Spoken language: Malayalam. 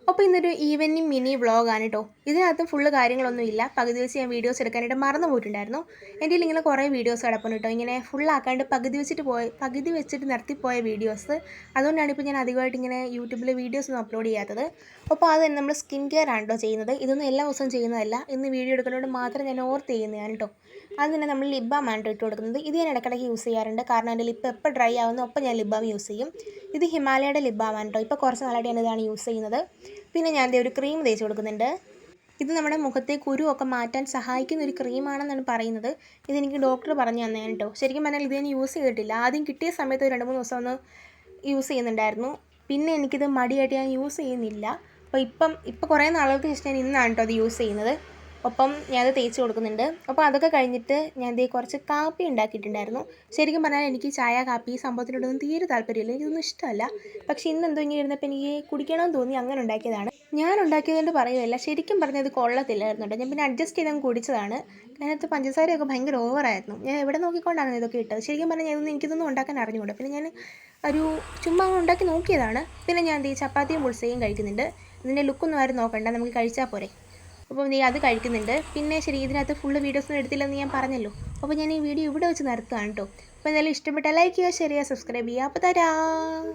അപ്പോൾ ഇന്നൊരു ഈവനിങ് മിനി വ്ളോഗാണ് കേട്ടോ. ഇതിനകത്ത് ഫുള്ള് കാര്യങ്ങളൊന്നുമില്ല. പകുതി വെച്ച് ഞാൻ വീഡിയോസ് എടുക്കാനായിട്ട് മറന്നു പോയിട്ടുണ്ടായിരുന്നു. എൻ്റെ കയ്യിൽ ഇങ്ങനെ കുറേ വീഡിയോസ് കിടപ്പുണ്ട് കേട്ടോ. ഇങ്ങനെ ഫുള്ളാക്കാണ്ട് പകുതി വെച്ചിട്ട് നിർത്തിപ്പോയ വീഡിയോസ്. അതുകൊണ്ടാണ് ഇപ്പോൾ ഞാൻ അധികമായിട്ട് ഇങ്ങനെ യൂട്യൂബിൽ വീഡിയോസ് ഒന്നും അപ്ലോഡ് ചെയ്യാത്തത്. അപ്പോൾ അത് തന്നെ നമ്മൾ സ്കിൻ കെയർ ആണ് കേട്ടോ ചെയ്യുന്നത്. ഇതൊന്നും എല്ലാ ദിവസവും ചെയ്യുന്നതല്ല. ഇന്ന് വീഡിയോ എടുക്കുന്നതുകൊണ്ട് മാത്രം ഞാൻ ഓർത്ത് ചെയ്യുന്നതാണ് കേട്ടോ. അത് തന്നെ നമ്മൾ ലിപ് ബാം ആണ് ഇട്ട് കൊടുക്കുന്നത്. ഇത് ഞാൻ ഇടയ്ക്കിടയ്ക്ക് യൂസ് ചെയ്യാറുണ്ട്. കാരണം എൻ്റെ ലിപ്പ് എപ്പോൾ ഡ്രൈ ആവുന്നു അപ്പോൾ ഞാൻ ലിപ് ബാം യൂസ് ചെയ്യും. ഇത് ഹിമാലയയുടെ ലിപ് ബാം ആണ് കേട്ടോ. ഇപ്പോൾ കുറച്ച് നാളായിട്ട് ഞാൻ ഇതാണ് യൂസ് ചെയ്യുന്നത്. പിന്നെ ഞാൻ ഒരു ക്രീം തേച്ച് കൊടുക്കുന്നുണ്ട്. ഇത് നമ്മുടെ മുഖത്തെ കുരുവൊക്കെ മാറ്റാൻ സഹായിക്കുന്ന ഒരു ക്രീമാണെന്നാണ് പറയുന്നത്. ഇതെനിക്ക് ഡോക്ടർ പറഞ്ഞു തന്നതാണ് കേട്ടോ. ശരിക്കും പറഞ്ഞാൽ ഇത് ഞാൻ യൂസ് ചെയ്തിട്ടില്ല. ആദ്യം കിട്ടിയ സമയത്ത് 2-3 ദിവസം ഒന്ന് യൂസ് ചെയ്യുന്നുണ്ടായിരുന്നു. പിന്നെ എനിക്കിത് മടിയായിട്ട് ഞാൻ യൂസ് ചെയ്യുന്നില്ല. അപ്പോൾ ഇപ്പോൾ കുറേ നാളുകൾക്ക് ശേഷം ഞാൻ ഇന്നാണ് കേട്ടോ അത് യൂസ് ചെയ്യുന്നത്. ഒപ്പം ഞാനത് തേച്ച് കൊടുക്കുന്നുണ്ട്. അപ്പോൾ അതൊക്കെ കഴിഞ്ഞിട്ട് ഞാൻ കുറച്ച് കാപ്പി ഉണ്ടാക്കിയിട്ടുണ്ടായിരുന്നു. ശരിക്കും പറഞ്ഞാൽ എനിക്ക് ചായ കാപ്പി ഈ സംഭവത്തിനോടൊന്നും തീരെ താല്പര്യമില്ല. എനിക്കൊന്നും ഇഷ്ടമല്ല. പക്ഷേ ഇന്നെന്തോ ഇങ്ങനെ ഇരുന്നപ്പോൾ എനിക്ക് കുടിക്കണമെന്ന് തോന്നി, അങ്ങനെ ഉണ്ടാക്കിയതാണ്. ഞാൻ ഉണ്ടാക്കിയതുകൊണ്ട് പറയുകയല്ല, ശരിക്കും പറഞ്ഞാൽ അത് കൊള്ളത്തില്ലായിരുന്നു കേട്ടോ. ഞാൻ പിന്നെ അഡ്ജസ്റ്റ് ചെയ്ത് കുടിച്ചതാണ്. അതിനകത്ത് പഞ്ചസാരയൊക്കെ ഭയങ്കര ഓവറായിരുന്നു. ഞാൻ എവിടെ നോക്കിക്കൊണ്ടാണ് ഇതൊക്കെ ഇട്ടത്. ശരിക്കും പറഞ്ഞാൽ എനിക്കിതൊന്നും ഉണ്ടാക്കാൻ അറിഞ്ഞുകൂടാ. പിന്നെ ഞാൻ ചുമ്മാ ഉണ്ടാക്കി നോക്കിയതാണ്. പിന്നെ ഞാൻ ചപ്പാത്തിയും പുൾസയും കഴിക്കുന്നുണ്ട്. ഇതിൻ്റെ ലുക്കൊന്നും ആരും നോക്കണ്ട, നമുക്ക് കഴിച്ചാൽ പോരെ. അപ്പോൾ നീ അത് കഴിക്കുന്നുണ്ട്. പിന്നെ ശരി, ഇതിനകത്ത് ഫുള്ള് വീഡിയോസൊന്നും എടുത്തില്ലെന്ന് ഞാൻ പറഞ്ഞല്ലോ. അപ്പോൾ ഞാൻ ഈ വീഡിയോ ഇവിടെ വെച്ച് നിർത്തുകയാണ് കേട്ടോ. അപ്പോൾ എന്തായാലും ഇഷ്ടപ്പെട്ടാൽ ലൈക്ക് ചെയ്യുക, ഷെയർ ചെയ്യുക, സബ്സ്ക്രൈബ് ചെയ്യുക. അപ്പോൾ തരാം.